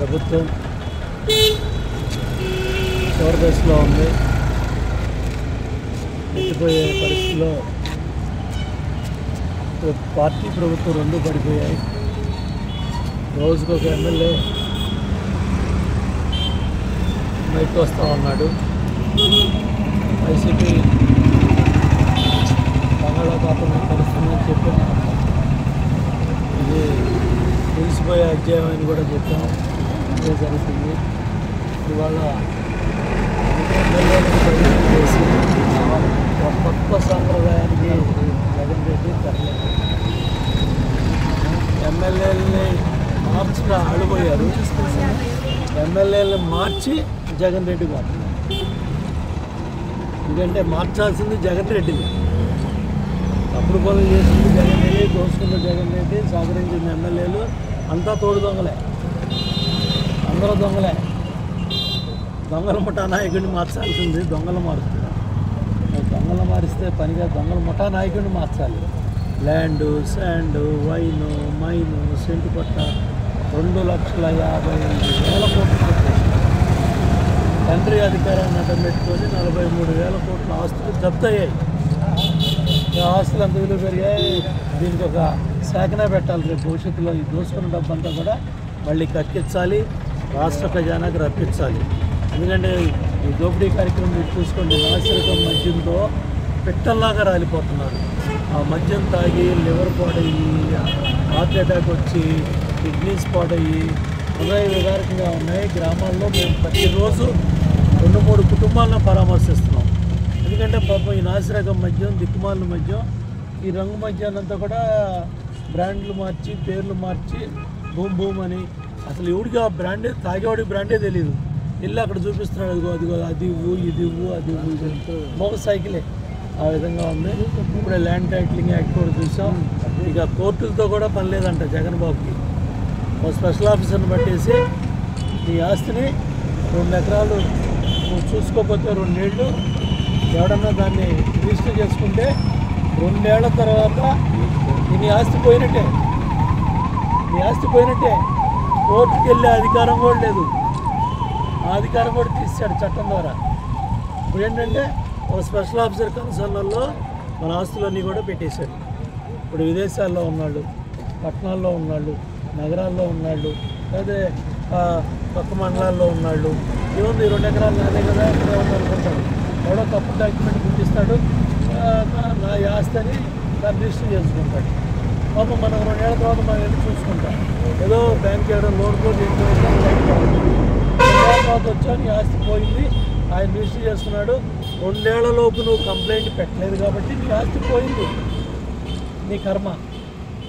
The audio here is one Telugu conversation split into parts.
ప్రభుత్వం చివరి దశలో ఉంది. ఎత్తిపోయే పరిస్థితిలో పార్టీ ప్రభుత్వం రెండు పడిపోయాయి. రోజుకొక ఎమ్మెల్యే బయటకు వస్తూ ఉన్నాడు. వైసీపీ బంగాళాఖాతంలో కలుస్తుందని చెప్పాం. ఇది తెలిసిపోయే అధ్యాయం అని కూడా చెప్పాం. ఇదే జరుగుతుంది. ఇవాళ ఎమ్మెల్యేలను బదిలీ చేసి ఒక కొత్త సాంప్రదాయానికి జగన్ రెడ్డి తరలేదు. ఎమ్మెల్యేలని మార్చిగా ఆడిపోయారు. ఎమ్మెల్యేలను మార్చి జగన్ రెడ్డి మాట్లాడారు. ఎందుకంటే మార్చాల్సింది జగన్ రెడ్డిని. తప్పుడు పనులు చేసింది జగన్ రెడ్డి, దోసుకున్న జగన్ రెడ్డి, సహకరించిన ఎమ్మెల్యేలు అంతా తోడు దొంగలే. అందరూ దొంగలే. దొంగల ముఠా నాయకుడిని మార్చాల్సింది దొంగలు మారుస్తున్నారు. దొంగలు మారిస్తే పనిగా దొంగల ముఠా నాయకుడిని మార్చాలి. Land, sand, wine, mine, cent పట్ట 2,55,000 కోట్లు తండ్రి అధికారాన్ని అడ్డం పెట్టుకొని 43,000 కోట్ల ఆస్తులు జప్తయ్యాయి. ఈ ఆస్తులు అంత విలువ పెరిగాయి. దీనికి ఒక శాఖనే పెట్టాలి. రేపు భవిష్యత్తులో ఈ దోసుకున్న డబ్బంతా కూడా మళ్ళీ కక్కించాలి, రాష్ట్ర ఖజానాకి రప్పించాలి. ఎందుకంటే ఈ దోపిడీ కార్యక్రమం మీరు చూసుకోండి. నాసిరకం మద్యంతో పిట్టల్లాగా రాలిపోతున్నారు. ఆ మద్యం తాగి లివర్ పాడయ్యి, హార్ట్ అటాక్ వచ్చి, కిడ్నీస్ పాడయ్యి, హృదయ విదారకంగా ఉన్నాయి. గ్రామాల్లో మేము ప్రతిరోజు 2-3 కుటుంబాలను పరామర్శిస్తున్నాం. ఎందుకంటే పాపం ఈ నాసిరకం మద్యం, దిక్కుమాలిన మద్యం, ఈ రంగు మద్యాన్నంతా కూడా బ్రాండ్లు మార్చి, పేర్లు మార్చి, బూమ్ బూమ్ అని, అసలు ఎవడికి ఆ బ్రాండే, తాగేవాడికి బ్రాండే తెలియదు. వెళ్ళి అక్కడ చూపిస్తున్నాడు, అదిగో అదిగో అది ఇవ్వు, ఇది ఇవ్వు, అది ఇవ్వు, ఇది మోటార్ సైకిలే. ఆ విధంగా ఉంది. ఇప్పుడే ల్యాండ్ టైటిలింగ్ యాక్ట్ కూడా చూసాం. ఇక కోర్టులతో కూడా పని లేదంట జగన్ బాబుకి. ఒక స్పెషల్ ఆఫీసర్ని పట్టేసి నీ ఆస్తిని 2 ఎకరాలు నువ్వు చూసుకోకపోతే 2 ఏళ్ళు ఎవడన్నా దాన్ని రిజిస్టర్ చేసుకుంటే 2 ఏళ్ల తర్వాత నీ ఆస్తి పోయినట్టే. నీ ఆస్తి పోయినట్టే. కోర్టుకి వెళ్ళే అధికారం కూడా లేదు. ఆ అధికారం కూడా తీసాడు చట్టం ద్వారా. ఇప్పుడు ఏంటంటే ఒక స్పెషల్ ఆఫీసర్ కన్సర్న్లో మన ఆస్తులన్నీ కూడా పెట్టేశాడు. ఇప్పుడు విదేశాల్లో ఉన్నాళ్ళు, పట్టణాల్లో ఉన్నాళ్ళు, నగరాల్లో ఉన్నాళ్ళు, లేదా పక్క మండలాల్లో ఉన్నాళ్ళు. ఏముంది 2 ఎకరాలు నాదే కదా ఇక్కడే ఉందనుకుంటాడు. ఎవడో తప్పు డాక్యుమెంట్ గుర్తిస్తాడు, నా ఆస్తి అని దాన్ని రిజిస్టర్ చేసుకుంటాడు. పాపం మనం 2 ఏళ్ల తర్వాత మనం వెళ్ళి చూసుకుంటాం. ఏదో బ్యాంక్ చేయడం లోన్ కూడా తర్వాత వచ్చా నీ ఆస్తి పోయింది, ఆయన రిజిస్టర్ చేసుకున్నాడు. 2 ఏళ్లలోపు నువ్వు కంప్లైంట్ పెట్టలేదు కాబట్టి నీ ఆస్తి పోయింది. నీ కర్మ.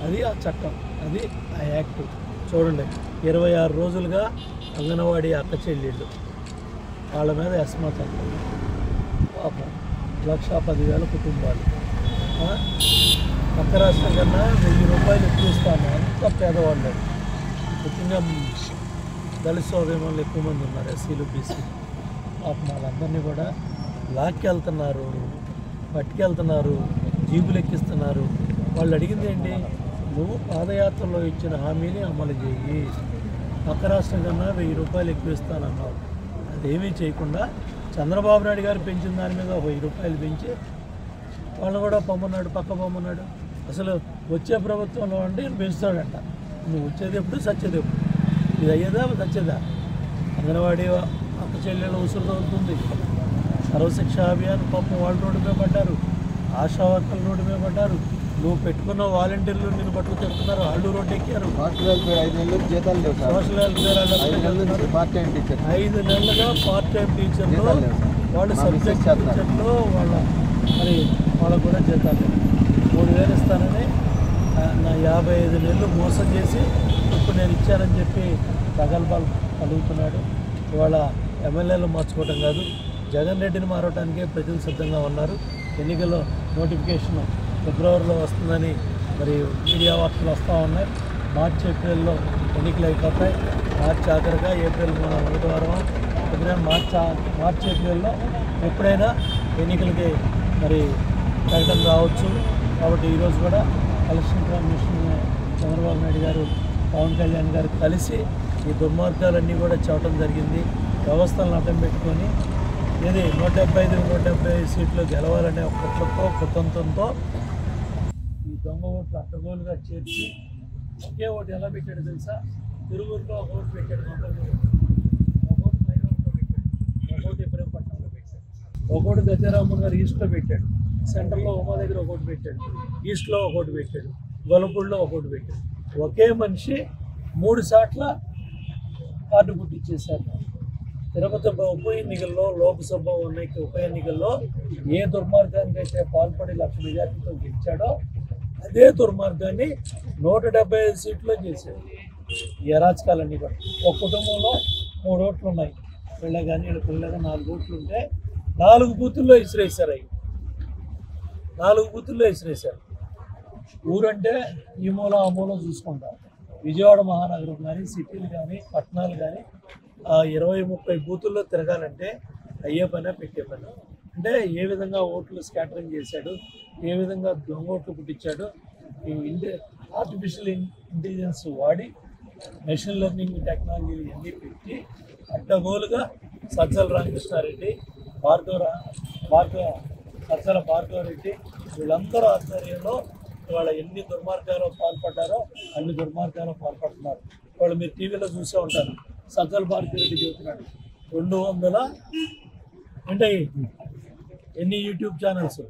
అది ఆ చట్టం, అది ఆ యాక్ట్. చూడండి, 26 రోజులుగా అంగన్వాడీ అక్క చెల్లెళ్ళు వాళ్ళ మీద ఎస్మా చట్టం. పాపం 1,10,000 కుటుంబాలు. పక్క రాష్ట్రం కన్నా 1,000 రూపాయలు ఎక్కువ ఇస్తాను. అంత పేదవాళ్ళు. ముఖ్యంగా దళిత సోదరులు ఎక్కువ మంది ఉన్నారు, ఎస్సీలు, బీసీలు. పాపం వాళ్ళందరినీ కూడా లాక్కెళ్తున్నారు, పట్టుకెళ్తున్నారు, జీబులు ఎక్కిస్తున్నారు. వాళ్ళు అడిగింది ఏంటి? నువ్వు పాదయాత్రలో ఇచ్చిన హామీని అమలు చేయి. పక్క రాష్ట్రం కన్నా 1,000 రూపాయలు ఎక్కువ ఇస్తానన్నావు. అదేమీ చేయకుండా చంద్రబాబు నాయుడు గారు పెంచిన దాని మీద 1,000 రూపాయలు పెంచి వాళ్ళని కూడా పొమ్మన్నాడు, పక్క పొమ్మన్నాడు. అసలు వచ్చే ప్రభుత్వంలో అంటే పెంచుతాడంట. నువ్వు వచ్చేది ఎప్పుడు, సచ్చేది ఎప్పుడు? ఇది అయ్యేదా, సచ్చేదా? అంగన్వాడీ అక్క చెల్లెలు ఉసురు తగ్గుతుంది. సర్వశిక్ష అభియాన్ పాపం వాళ్ళు రోడ్డు మీద పడ్డారు, ఆశా వర్కర్లు రోడ్డు మీద పడ్డారు. నువ్వు పెట్టుకున్న వాలంటీర్లు నేను పట్టుకు చెప్తున్నారు, వాళ్ళు రోడ్డు ఎక్కారు. సోషల్ వెల్ఫేర్ 5 నెలలు జీతాలు లేవు. Social welfare 5 part time teacher 5 నెలలుగా పార్ట్ టైం టీచర్లు వాళ్ళు సబ్జెక్ట్ టీచర్లు మరి వాళ్ళకు కూడా జీతాలు 3,000 ఇస్తానని నా 55 నెలలు మోసం చేసి ఇప్పుడు నేను ఇచ్చానని చెప్పి ప్రగల్భాలు పలుకుతున్నాడు. ఇవాళ ఎమ్మెల్యేలు మార్చుకోవటం కాదు, జగన్ రెడ్డిని మారటానికే ప్రజలు సిద్ధంగా ఉన్నారు. ఎన్నికల్లో నోటిఫికేషన్ ఫిబ్రవరిలో వస్తుందని మరి మీడియా వార్తలు వస్తూ ఉన్నాయి. మార్చి ఏప్రిల్లో ఎన్నికలు అయిపోతాయి. మార్చి ఆఖరిగా ఏప్రిల్ 1వ వారం ఎప్పుడైనా మార్చి ఏప్రిల్లో ఎప్పుడైనా ఎన్నికలకి మరి ప్రకటన రావచ్చు. కాబట్టి ఈరోజు కూడా ఎలక్షన్ కమిషన్ చంద్రబాబు నాయుడు గారు, పవన్ కళ్యాణ్ గారు కలిసి ఈ దుర్మార్గాలన్నీ కూడా చెప్పడం జరిగింది. వ్యవస్థలను అడ్డం పెట్టుకొని ఇది 175 సీట్లు గెలవాలనే ఒక కుట్రతో కుతంత్రంతో ఈ దొంగ ఓట్లు అడ్డగోలుగా చేర్చి ఒకే ఓటు ఎలా పెట్టాడు తెలుసా? తిరువురులో ఒక ఓటు పెట్టాడు, ఒక ఓటు హైదరాబాద్లో పెట్టాడు, ఒక ఓటు ఇబ్రహీంపట్నంలో పెట్టాడు, ఒక ఓటు గజరామన్ గారు ఈస్ట్లో పెట్టాడు, సెంటర్లో ఉమా దగ్గర ఒక ఓటు పెట్టాడు, ఈస్ట్లో ఒక ఓటు పెట్టాడు, గొల్లపూడిలో ఒక ఓటు పెట్టాడు. ఒకే మనిషి 3 సార్ల కార్డు పుట్టించేశారు. తిరుపతి ఉప ఎన్నికల్లో, లోక్సభ ఉప ఎన్నికల్లో ఏ దుర్మార్గానికి అయితే పాల్పడి 1,00,000 మెజార్టీతో గెలిచాడో అదే దుర్మార్గాన్ని 175 సీట్లో చేశాడు. ఈ అరాచకాలన్నీ కూడా ఒక కుటుంబంలో 3 ఓట్లు ఉన్నాయి, వీళ్ళ కానీ వీళ్ళ పిల్లగా 4 ఓట్లు ఉంటే 4 బూతుల్లో ఇసిరేశారు. అవి 4 బూతుల్లో ఇసిరేశారు. ఊరంటే ఈ మూల ఆ మూల చూసుకుంటారు. విజయవాడ మహానగరం కానీ, సిటీలు కానీ, పట్టణాలు కానీ 20-30 బూతుల్లో తిరగాలంటే అయ్యే పనే పెట్టే పని. అంటే ఏ విధంగా ఓట్లు స్కాటరింగ్ చేశాడు, ఏ విధంగా దొంగ ఓట్లు పుట్టించాడు. ఈ ఆర్టిఫిషియల్ ఇంటెలిజెన్స్ వాడి మెషిన్ లెర్నింగ్ టెక్నాలజీలు ఇవన్నీ పెట్టి అడ్డగోలుగా సజ్జల రామకృష్ణారెడ్డి, సజ్జల భార్గవరెడ్డి వీళ్ళందరూ ఆధ్వర్యంలో ఇవాళ ఎన్ని దుర్మార్గాలు పాల్పడ్డారో అన్ని దుర్మార్గాలు పాల్పడుతున్నారు. వాళ్ళు మీరు టీవీలో చూసే ఉంటారు. సజ్జల భార్గవరెడ్డి చెబుతున్నాడు 200 అంటే ఎన్ని యూట్యూబ్ ఛానల్స్,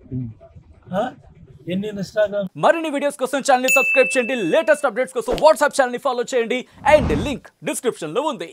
ఎన్ని ఇన్స్టాగ్రామ్. మరిన్ని వీడియోస్ కోసం ఛానల్ ని సబ్స్క్రైబ్ చేయండి. లేటెస్ట్ అప్డేట్స్ కోసం వాట్సాప్ ఛానల్ ని ఫాలో చేయండి. అండ్ లింక్ డిస్క్రిప్షన్ లో ఉంది.